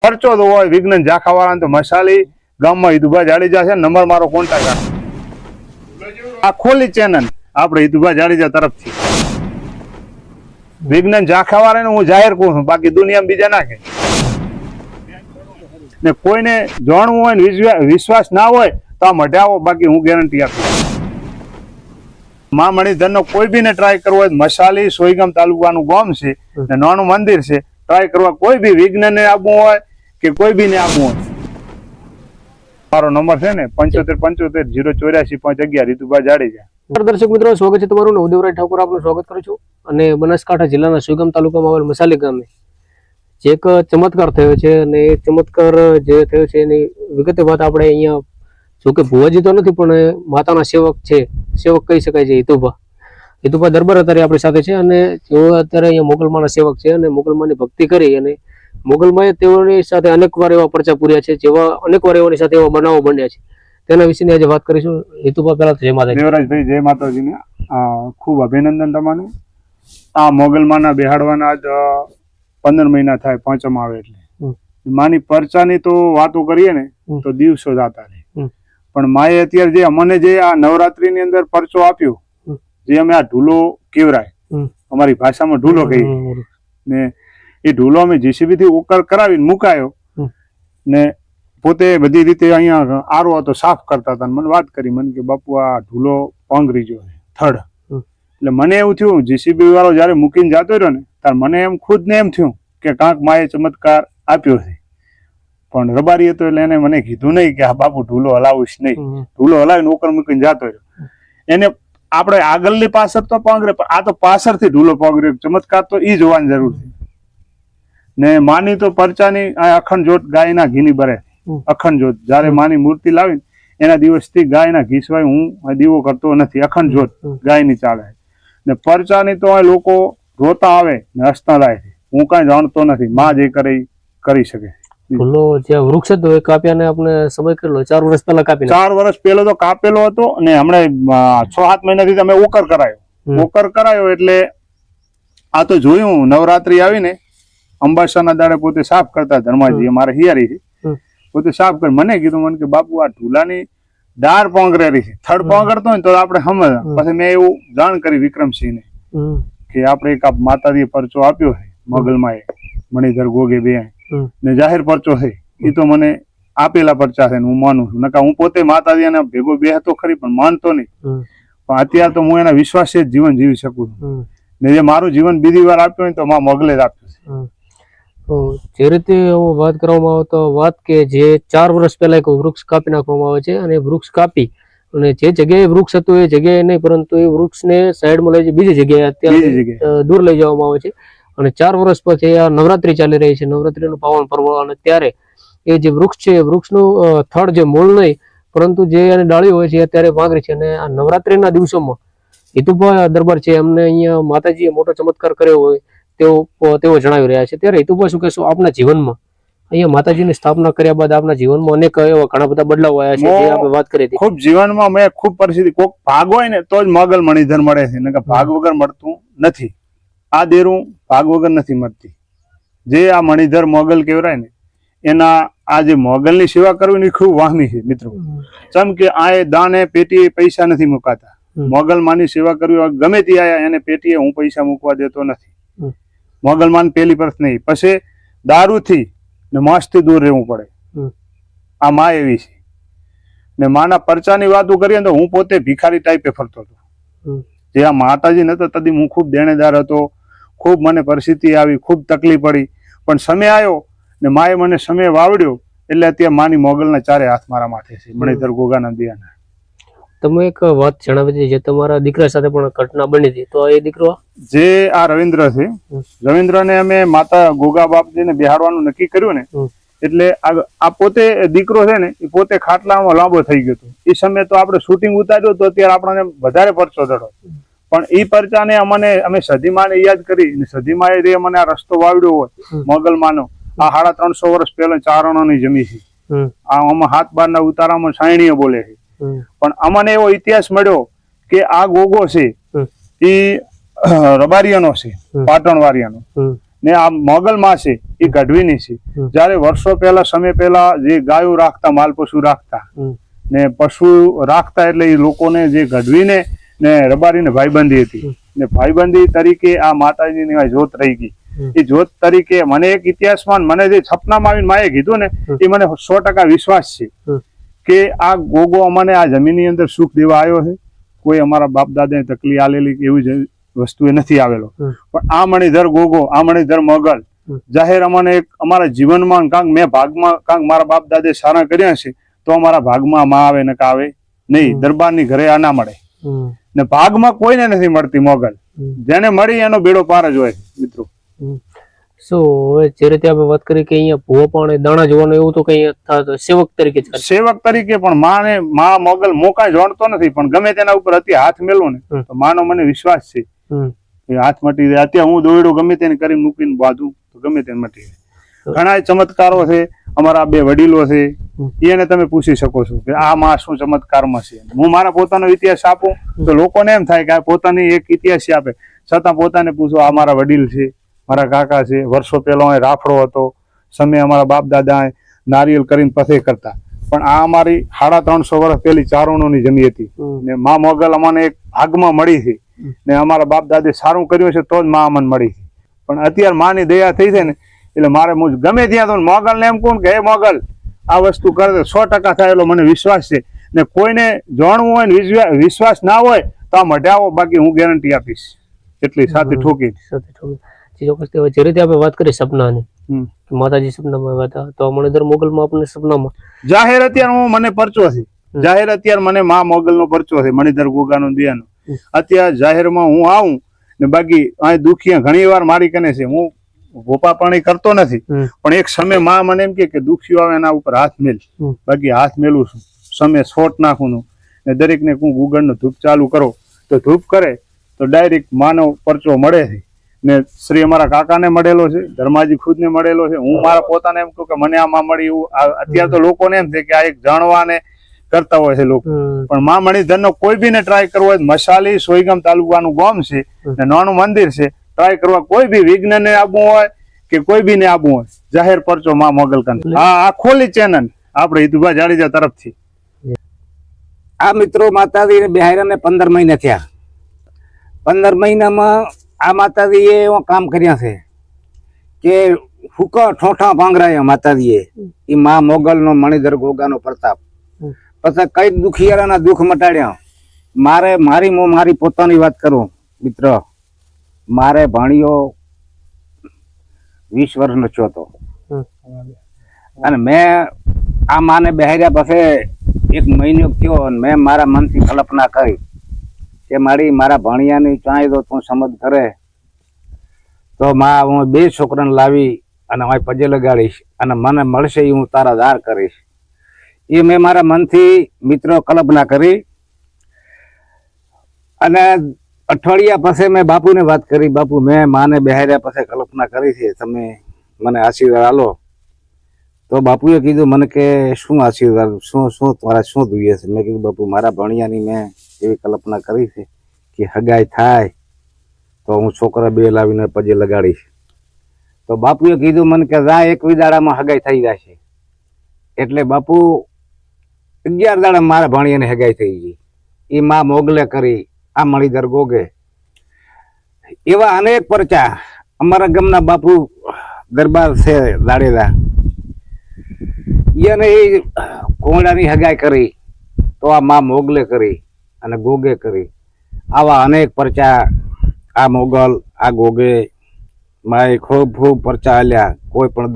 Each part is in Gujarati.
પરચો તો હોય વિજ્ઞાન ઝાખાવાળા તો મસાલી ગામમાં હિતુભા જાડેજા છે, નંબર મારો કોન્ટેક્ટ આ ખોલી ચેનલ આપણે હિતુભા જાડેજા તરફથી વિજ્ઞાન ઝાખાવાળાને હું જાહેર કહું છું, બાકી દુનિયામાં બીજા ના કે ને કોઈને જાણવું હોય ને વિશ્વાસ ના હોય તો આ મઢાવો, બાકી હું ગેરંટી આપીશ. મા મણિધરનો કોઈ બી ને ટ્રાય કરવો હોય, મસાલી સોઈગામ તાલુકાનું ગામ છે ને નાનું મંદિર છે, ટ્રાય કરવા કોઈ બી વિજ્ઞાનને આપવું હોય કે કોઈ બી ને આપવું હોય. મારો નંબર છે ને 7575 084 511 હિતુભા જાડેજા. દર્શક મિત્રો, સ્વાગત છે તમારું. ઉદયરાજ ઠાકોર આપનું સ્વાગત કરું છું. અને બનાસકાંઠા જિલ્લાના સોઈગામ તાલુકામાં આવેલ મસાલી ગામે જે એક ચમત્કાર થયો છે અને એ ચમત્કાર જે થયો છે એની વિગતે વાત આપણે અહીંયા, જોકે ભુવાજી તો નથી પણ માતાના સેવક છે, સેવક કહી શકાય છે હિતુભા દરબાર અત્યારે આપણી સાથે છે અને તેઓ અત્યારે અહીંયા મોગલમાના સેવક છે અને મોગલમાની ભક્તિ કરી અને મોગલમાએ તેઓની સાથે અનેક વાર એવા પરચા પૂર્યા છે, જેવા અનેક વાર એવાની સાથે એવા બનાવો બન્યા છે. તેના વિશેની આજે વાત કરીશું. હિતુભા પહેલા તો જય માતાજી. દેવરાજભાઈ જય માતાજીને. ખૂબ અભિનંદન તમને. આ મોગલમાના બેહાડવાના આજ 15 મહિના થાય, પાંચમ આવે એટલે માની પરચાની તો વાતો કરીએ ને તો દિવસો જાતા રહે. પણ માએ અત્યારે જે અમને જે આ નવરાત્રીની અંદર પરચો આપ્યો, જે અમે આ ઢૂલો કેવરાય, અમારી ભાષામાં ઢૂલો કહીએ ને, એ ઢૂલો અમે જીસીબી થી ઓકર કરાવીને મુકાયો ને પોતે બધી રીતે અહીંયા આરો હતો સાફ કરતા હતા. મને વાત કરી, મને કે બાપુ આ ઢૂલો પાંગરી ગયો છે થડ. એટલે મને એવું થયું, જીસીબી વાળો જયારે મૂકીને જતો રહ્યો ને ત્યારે મને એમ ખુદ ને એમ થયું કે કાંક માએ ચમત્કાર આપ્યો છે. પણ રબારી હતો એટલે એને મને કીધું નહીં કે આ બાપુ ઢૂલો હલાવીશ નહીં. ઢૂલો હલાવીને ઓકર મૂકીને જતો રહ્યો. એને આપણે આગળની પાછળ તો પાંગરે, પણ આ તો પાછળથી ઢૂલો પાંગર્યો. ચમત્કાર તો ઈ જોવાની જરૂર છે ને. માની તો પરચાની અખંડ જોત ગાયના ઘીની બરે. અખંડ જોત જયારે માની મૂર્તિ લાવીને એના દિવસથી ગાયના ઘી સિવાય હું દીવો કરતો નથી. અખંડ જોત ગાયની ચાલે ને. પરચાની તો લોકો રોતા આવે ને હસતા થાય છે. હું કઈ જાણતો નથી, માં જે કરે કરી શકે. ઢૂલો જે વૃક્ષ હતો એ કાપ્યાને આપણે સમય કેટલો? 4 વર્ષ પહેલા કાપી. 4 વર્ષ પહેલો તો કાપેલો હતો અને હમણાં 6-7 મહિનાથી તમે ઓકર કરાયો. ઓકર કરાયો એટલે આ તો જોયું નવરાત્રી આવીને અંબાસાના દાડે પોતે સાફ કરતા ધર્માજી, અમારે હિયારી છે, પોતે સાફ કરી મને કીધું, મને કે બાપુ આ ઢૂલાની ડાર પાંગરેલી છે, થડ પાંગરતો હોય તો આપણે સમજ. પછી મેં એવું જાણ કરી વિક્રમસિંહને કે આપણે એક માતાજીએ પરચો આપ્યો છે મોગલમાએ, મણિધર ગોગે બે ને જાહેર પરચો છે, એ તો મને આપેલા પરચા છે ને હું માનું છું. નકા હું પોતે માતાજી એના ભેગો બેહતો ખરી પણ માનતો નહીં. પણ અત્યારે તો હું એના વિશ્વાસે જ જીવન જીવી શકું છું ને. જે મારું જીવન બીજી વાર આપ્યું હોય તો માં મોગલે જ આપ્યું છે. જે રીતે વાત કરવામાં આવે તો વાત કે જે 4 વર્ષ પહેલા એક વૃક્ષ કાપી નાખવામાં આવે છે અને વૃક્ષ કાપી અને જે જગ્યાએ વૃક્ષ હતું એ જગ્યાએ નહીં, પરંતુ એ વૃક્ષને સાઈડમાં લઈ બીજી જગ્યાએ અત્યારે દૂર લઈ જવામાં આવે છે. અને 4 વર્ષ પછી આ નવરાત્રી ચાલી રહી છે, નવરાત્રીનું પાવન પર્વ, અને ત્યારે એ જે વૃક્ષ છે, વૃક્ષનું થડ જે મૂળ નહીં પરંતુ જે એની ડાળી હોય છે અત્યારે પાંગરી છે. અને આ નવરાત્રીના દિવસોમાં હિતુભા દરબાર છે, એમને અહીંયા માતાજીએ મોટો ચમત્કાર કર્યો હોય તેઓ જણાવી રહ્યા છે. ત્યારે હિતુભા શું કહેશો આપના જીવનમાં અહીંયા માતાજીની સ્થાપના કર્યા બાદ આપના જીવનમાં અનેક એવા ઘણા બધા બદલાવ આવ્યા છે જે આપણે વાત કરી હતી. ખૂબ જીવનમાં મેં ખૂબ પરિસ્થિતિ, કોક ભાગ હોય ને તો જ મોગલ મણિધર મળે છે, નકર ભાગ વગર મળતું નથી. આ દેરું ભાગ વગર નથી મળતી. જે આ મણિધર મોગલ કહેવાય ને, એના આ જે મોગલની સેવા કરવી ને ખૂબ વાહમી છે મિત્રો. ચમ કે આ દાને પેટીએ પૈસા નથી મુકાતા. મોગલ માની સેવા કરવી ગમે તે આયા એને પેટીએ હું પૈસા મૂકવા દેતો નથી. મોગલ માન પેલી પરત નહીં. પછી દારૂથી ને માંસથી દૂર રહેવું પડે. આ માં એવી છે ને. માના પરચાની વાતો કરીએ તો હું પોતે ભિખારી ટાઈપે ફરતો હતો. જે આ માતાજી નતો તદી હું ખૂબ દેણેદાર હતો. ખૂબ મને પરિસ્થિતિ આવી, ખૂબ તકલીફ પડી, પણ સમય આવ્યો ને માએ મને સમય વાવડ્યો એટલે અત્યારે માની મોગલના 4 હાથ મારા માથે છે, મણિધર ગોગાના દિયાના. તમે એક વાત જણાવી હતી જે તમારા દીકરા સાથે પણ ઘટના બની હતી, તો એ દીકરો જે આ રવિન્દ્ર છે, રવિન્દ્રને અમે માતા ગોગા બાપજીને બેહાડવાનું નક્કી કર્યું ને એટલે આ પોતે દીકરો છે ને એ પોતે ખાટલામાં લાંબો થઈ ગયો હતો. એ સમયે તો આપણે શૂટિંગ ઉતાર્યું તો અત્યારે આપણને વધારે પરચો દડો. પણ એ પરચાને અમે સધીમાને યાદ કરી ને સધીમાએ જે મને આ રસ્તો વાવડ્યો હોય મોગલમાનો, આ 350 વર્ષ પહેલા ચારણોની જમી છે. આ આમાં 7-12 ઉતારામાં સાયણીઓ બોલે છે. પણ અમને એવો ઇતિહાસ મળ્યો કે આ ગોગો છે એ રબારીયાનો છે, પાટણ વારિયાનો ને આ મોગલમાં છે એ ગઢવીની છે. જયારે વર્ષો પહેલા સમય પહેલા જે ગાયો રાખતા, માલ પશુ રાખતા ને પશુ રાખતા એટલે એ લોકોને જે ગઢવીને ને રબારીને ભાઈબંધી હતી ને ભાઈબંધી તરીકે આ માતાજીની જોત રહી ગઈ. એ જોત તરીકે મને એક ઇતિહાસમાં મને જે સપનામાં આવીને માએ કીધું ને એ મને 100% વિશ્વાસ છે કે આ ગોગો અમને આ જમીનની અંદર સુખ દેવા આવ્યો છે. કોઈ અમારા બાપ દાદાને તકલીફ આલેલી એવી વસ્તુ એ નથી આવેલો, પણ આ મણિધર ગોગો, આ મણિધર મોગલ જાહેર અમને એક અમારા જીવનમાં કાંક મેં ભાગમાં કાંક મારા બાપ દાદા સારા કર્યા છે તો અમારા ભાગમાં માં આવે ને આવે નહીં. દરબારની ઘરે આ ના મળે ને ભાગમાં કોઈને નથી મળતી મોગલ. જેને મળી એનો બેડો પાર જ હોય મિત્રો. શું હવે જે રીતે આપણે વાત કરી કે અહીંયા ભૂવો પણ દાણા જોવાનું એવું તો કઈ થતું સેવક તરીકે સેવક તરીકે પણ માને માં મોગલ મોકા જાણતો નથી, પણ ગમે તેના ઉપર અત્યારે હાથ મેલું ને તો માનો મને વિશ્વાસ છે હાથ મટી જાય. અત્યારે હું દોયડો ગમે તેને કરી મૂકીને બાંધું તો ગમે તેને મટી જાય. ઘણા ચમત્કારો છે. અમારા બે વડીલો છે એને તમે પૂછી શકો છો કે આ માં શું ચમત્કારમાં છે. હું મારા પોતાનો ઇતિહાસ આપું તો લોકોને એમ થાય કે આ પોતાની એક ઇતિહાસ આપે, છતાં પોતાને પૂછો આ મારા વડીલ છે, મારા કાકા છે. વર્ષો પહેલા રાફડો હતો, સમય અમારા બાપ દાદા નારિયેલ કરીને પથે કરતા, પણ આ અમારી 350 વર્ષ પહેલી ચારણોની જમી હતી ને માં મોગલ અમને એક ભાગમાં મળી છે ને અમારા બાપ દાદે સારું કર્યું છે તો જ માં અમને મળી છે. પણ અત્યારે માની દયા થઈ છે ને એટલે મારે ગમે ત્યાં તો મોગલ ને એમ કહું કે હે મોગલ આ વસ્તુ કરે તો 100% થાય એટલો મને વિશ્વાસ છે. ને કોઈને જાણવું હોય ને વિશ્વાસ ના હોય તો આ મઢાવો, બાકી હું ગેરંટી આપીશ એટલી સાથે ઠોકી. જે રીતે આપણે વાત કરી સપનાની, માતાજી સપનામાં હતા તો મણિધર મોગલમાં આપણને સપનામાં જાહેર અત્યારે મને પરચો છે. જાહેર અત્યારે મને માં મોગલ નો પરચો છે, મણિધર ગોગાનો દિયાનો. અત્યારે જાહેરમાં હું આવું ને બાકી અહીં દુખિયા ઘણી વાર મારી કને છે. હું ભોપા પાણી કરતો નથી, પણ એક સમય માં મને એમ કે દુખિયો આવે એના ઉપર હાથ મેલ, બાકી હાથ મેલું છું સમય છોટ નાખું ને દરેક ને હું ગુગળ નો ધૂપ ચાલુ કરો તો ધૂપ કરે તો ડાયરેક્ટ માનો પરચો મળે છે. ને શ્રી અમારા કાકાને મળેલો છે, ધર્માજી ખુદ ને મળેલો છે. હું મારા પોતાને એમ કહું કે મને આમાં મળી એવું. અત્યારે તો લોકોને એમ છે કે આ એક જાણવાને કરતા હોય છે લોકો, પણ માં મણિધર નો કોઈ બી ને ટ્રાય કરવો હોય, મસાલી સોઈગામ તાલુકાનું ગામ છે ને નાનું મંદિર છે, ટ્રાય કરવા કોઈ બી વિઘ્ન ને આવવું હોય કે કોઈ બી ને આવવું હોય, જાહેર પરચો માં મોગલ કન. આ ખોલી ચેનલ આપણે હિતુભા જાડેજા તરફથી. આ મિત્રો માતાજી બિહારીને 15 મહિના થયા. 15 મહિનામાં આ માતાજીએ એવા કામ કર્યા છે કે ફૂકા ઠોઠા ભાંગરાયા માતાજીએ. એ માં મોગલનો મણિધર ગોગાનો પ્રતાપ. પછી કઈ દુખિયારાના દુઃખ મટાડ્યા. મારી પોતાની વાત કરું મિત્ર, મારે ભાણિયો 20 વર્ષનો થયો હતો અને મેં આ માને બહેર્યા પછી 1 મહિનો થયો અને મેં મારા મનથી કલ્પના કરી કે મારા ભાણિયાની ચાંય તો તું સમજ કરે તો માં હું 2 છોકરાને લાવી અને હું પગે લગાડીશ અને મને મળશે એ હું તારા દાર કરીશ. એ મેં મારા મનથી મિત્રો કલ્પના કરી અને અઠવાડિયા પછી મેં બાપુને વાત કરી. બાપુ મેં માને બહેર્યા પછી કલ્પના કરી છે, તમે મને આશીર્વાદ આલો. તો બાપુએ કીધું મને કે શું આશીર્વાદ, શું તમારા શું જોઈએ છે? મેં કીધું બાપુ મારા ભણિયાની મેં એવી કલ્પના કરી છે કે હગાઈ થાય તો હું છોકરા 2 લાવીને પગે લગાડીશ. તો બાપુએ કીધું મને કે જા 1 દાડામાં હગાઈ થઈ જશે. એટલે બાપુ 11 દાડા મારા ભાણિયાને હગાઈ થઈ ગઈ. એ માં મોગલે કરી, આ મણિધર ગોગે. એવા અનેક પરચા અમારા ગામના બાપુ દરબાર છે દાડેદા, એને એ કોંડાની હગાઈ કરી તો આ માં મોગલે કરી અને ગોગે કરી. આવા અનેક પરચા આ મોગલ આ ગોગે માએ ખૂબ પરચા આલ્યા. કોઈ પણ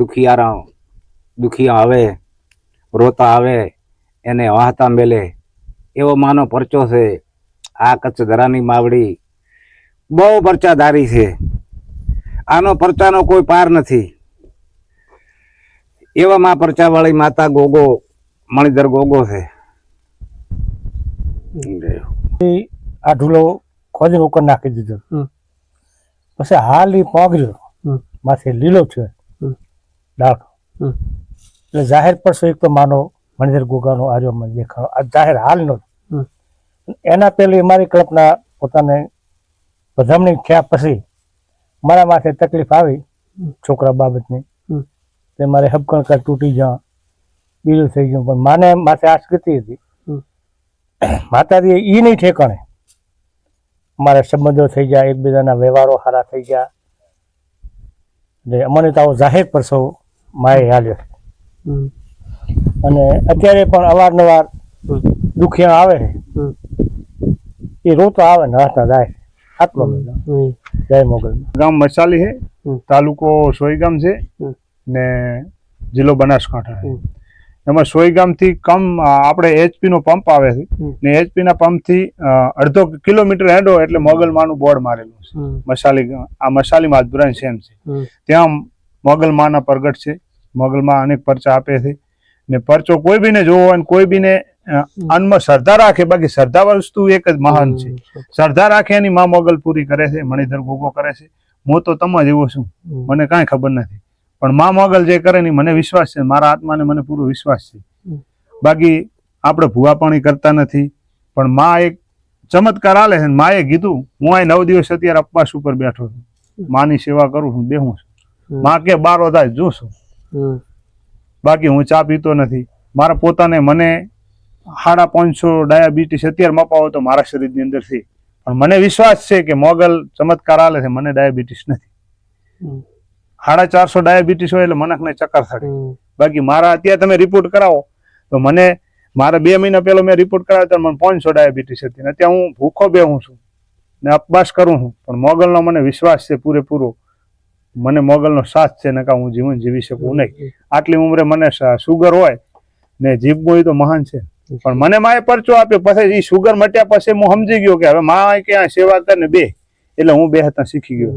દુખિયા આવે, રોતા આવે એને વાહતા મેલે એવો માનો પરચો છે. આ કચ્છ ધરાની માવડી બહુ પરચાધારી છે. આનો પરચાનો કોઈ પાર નથી. એવા માં પરચા વાળી માતા ગોગો મણિધર ગોગો છે. આ ઢૂલો ખોદીને ઉપર નાખી દીધો. પછી હાલ એ પોગર્યો, માથે લીલો છે ડાળખો. એટલે જાહેર પર એક તો માનો મણિધર ગોગાનો આર્યો દેખાડો. આ જાહેર હાલનો. એના પહેલી મારી કલ્પના પોતાને વધામણી થયા પછી મારા માથે તકલીફ આવી છોકરા બાબતની. તે મારે હબકણકાર તૂટી જા બીજું થઈ ગયું પણ માને માથે આશ ગતિ હતી માતાજી ઈ નહીં ઠેકાણે અમારા સંબંધો થઈ ગયા એકબીજાના વ્યવહારો સારા થઈ ગયા એટલે અમને તો આવો જાહેર પરસો માએ હાલ્યો અને અત્યારે પણ અવારનવાર દુખિયા આવે છે એ રોતો આવે ને હસતા જાય આટલો જય મોગલ ગામ મસાલી છે, તાલુકો સોઈગામ છે ને જિલ્લો બનાસકાંઠા છે. એમાં સોઈગામ થી કમ આપણે HP નો પંપ આવે છે ને HP ના પંપ થી 1/2 કિલોમીટર હેડો એટલે મોગલમાનું બોર્ડ મારેલું છે. મસાલી આ મસાલી માધપુરા સેમ છે. ત્યાં મોગલમા ના પ્રગટ છે. મોગલમાં અનેક પરચા આપે છે ને પરચો કોઈ બી ને જોવો અને કોઈ બી ને અન્નમાં શ્રદ્ધા રાખે. બાકી શ્રદ્ધા વસ્તુ એક જ મહાન છે. શ્રદ્ધા રાખે એની માં મોગલ પૂરી કરે છે, મણિધર ગોગો કરે છે. હું તો તમા જેવો છું, મને કાંઈ ખબર નથી, પણ માં મોગલ જે કરે ને મને વિશ્વાસ છે, મારા આત્માને મને પૂરો વિશ્વાસ છે. બાકી આપણે ભૂવાપણી કરતા નથી, પણ માં એક ચમત્કાર આલે છે. માએ કીધું હું આ 9 દિવસ અત્યારે ઉપવાસ ઉપર બેઠો છું, માની સેવા કરું છું, બેહું છું. માં કે બારો થાય જોશું. બાકી હું ચા પીતો નથી. મારા પોતાને મને 550 ડાયાબિટીસ અત્યારે મપાવો તો મારા શરીરની અંદર છે, પણ મને વિશ્વાસ છે કે મોગલ ચમત્કાર આલે છે, મને ડાયાબિટીસ નથી. 450 ડાયાબિટીસ હોય એટલે મનકને ચક્કર થાય. બાકી મારા અત્યારે તમે રિપોર્ટ કરાવો તો મને મારા 2 મહિના પહેલો મેં રિપોર્ટ કરાવ્યો તો મને 500 ડાયાબિટીસ હતી. અત્યારે હું ભૂખો બેહું છું ને ઉપવાસ કરું છું, પણ મોગલનો મને વિશ્વાસ છે પૂરેપૂરો. મને મોગલનો સાથ છે, નકા હું જીવન જીવી શકું નહીં. આટલી ઉંમરે મને સુગર હોય ને જીભ હોય તો મહાન છે, પણ મને માએ પરચો આપ્યો. પછી એ સુગર મટ્યા પછી હું સમજી ગયો કે હવે માં કે સેવા કરે બે, એટલે હું બે હતા શીખી ગયો.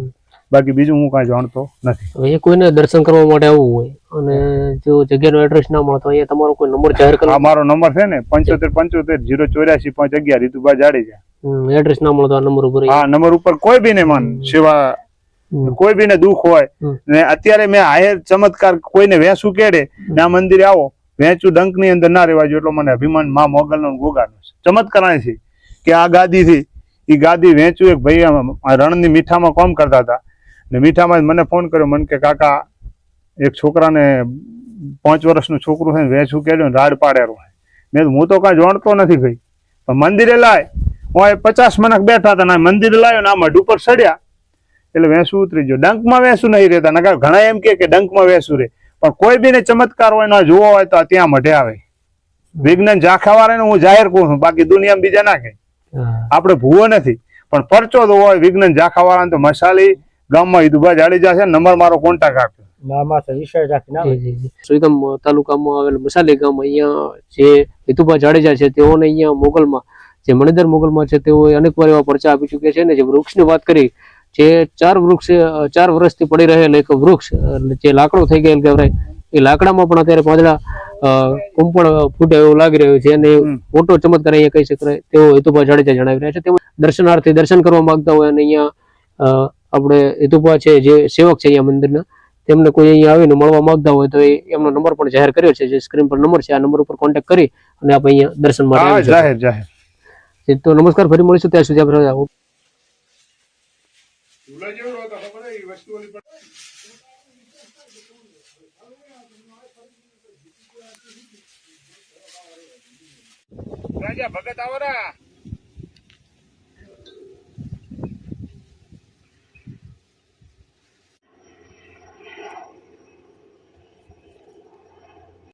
બાકી બીજું હું કાંઈ જાણતો નથી. એ કોઈને દર્શન કરવા માટે આવવું હોય અને જો જગ્યાનો એડ્રેસ ના મળતો અહીંયા તમારો કોઈ નંબર જાહેર કરો. મારો નંબર છે ને 75 084 511 રીતુભા જાડેજા. એડ્રેસ ના મળતો આ નંબર ઉપર, આ નંબર ઉપર કોઈ બી ને માન સેવા, કોઈ બી ને દુઃખ હોય ને અત્યારે મેં હાયર ચમત્કાર કોઈને વેસું કેડે ને આ મંદિરે આવો, વેચું ડંક ની અંદર ના રહેવા જોઈએ એટલો મને અભિમાન માં મોગલ નો ગોગાનો ચમત્કાર છે કે આ ગાદી થી એ ગાદી વેચું. એક ભાઈ રણની મીઠામાં કામ કરતા હતા ને મીઠામાં મને ફોન કર્યો, મને કે કાકા એક છોકરાને 5 વર્ષનું છોકરું છે ને વેચું કેડ્યું ને રાડ પાડેલો. મેં હું તો કાંઈ જાણતો નથી ભાઈ, પણ મંદિરે લાય હું 50 મનક બેઠા હતા ને મંદિરે લાવ્યો ને આ મઢ ઉપર ચડ્યા એટલે વેસું ઉતરી ગયો. ડંકમાં વેસું નહીં રહેતા, નકા ઘણા એમ કે ડંકમાં વેસું રે, પણ કોઈ બી ને ચમત્કાર હોય ને જોવો હોય તો ત્યાં મઢે આવે. વિજ્ઞાન ઝાંખા વાળાને હું જાહેર કહું છું, બાકી દુનિયામાં બીજા ના કહે. આપણે ભૂવો નથી, પણ પરચો તો હોય વિજ્ઞાન ઝાંખા વાળા તો મસાલી ગામમાં હિતુભા જાડેજા છે, નંબર મારો કોન્ટેક્ટ આપ્યો. સોઈગામ તાલુકામાં આવેલ મસાલી ગામ, અહીંયા જે હિતુભા જાડેજા છે તેઓને અહીંયા મોગલમાં જે મણિધર મોગલમાં છે તેઓ અનેક વાર એવા પરચા આપી ચુક્યા છે. ને જે વૃક્ષની વાત કરી, જે 4 વર્ષથી પડી રહેલ એક વૃક્ષ જે લાકડો થઈ ગયેલ કહેવાય, એ લાકડામાં પણ અત્યારે પાંદડા કુંપણ ફૂટે એવું લાગી રહ્યું છે. અને મોટો ચમત્કાર અહીંયા કહી શકાય તેઓ હિતુભા જાડેજા જણાવી રહ્યા છે. તેઓ દર્શનાર્થી દર્શન કરવા માંગતા હોય અને અહીંયા આપણે હિતુભા છે જે સેવક છે અહીંયા મંદિરના, તેમને કોઈ અહીંયા આવીને મળવા માંગતા હોય તો એમનો નંબર પણ જાહેર કર્યો છે, જે સ્ક્રીન પર નંબર છે. આ નંબર ઉપર કોન્ટેક્ટ કરી અને આપણે અહીંયા દર્શન માટે જાહેર. તો નમસ્કાર, ફરી મળીશું. ત્યાં સુધી આપણે રાજા ભગત આવરા.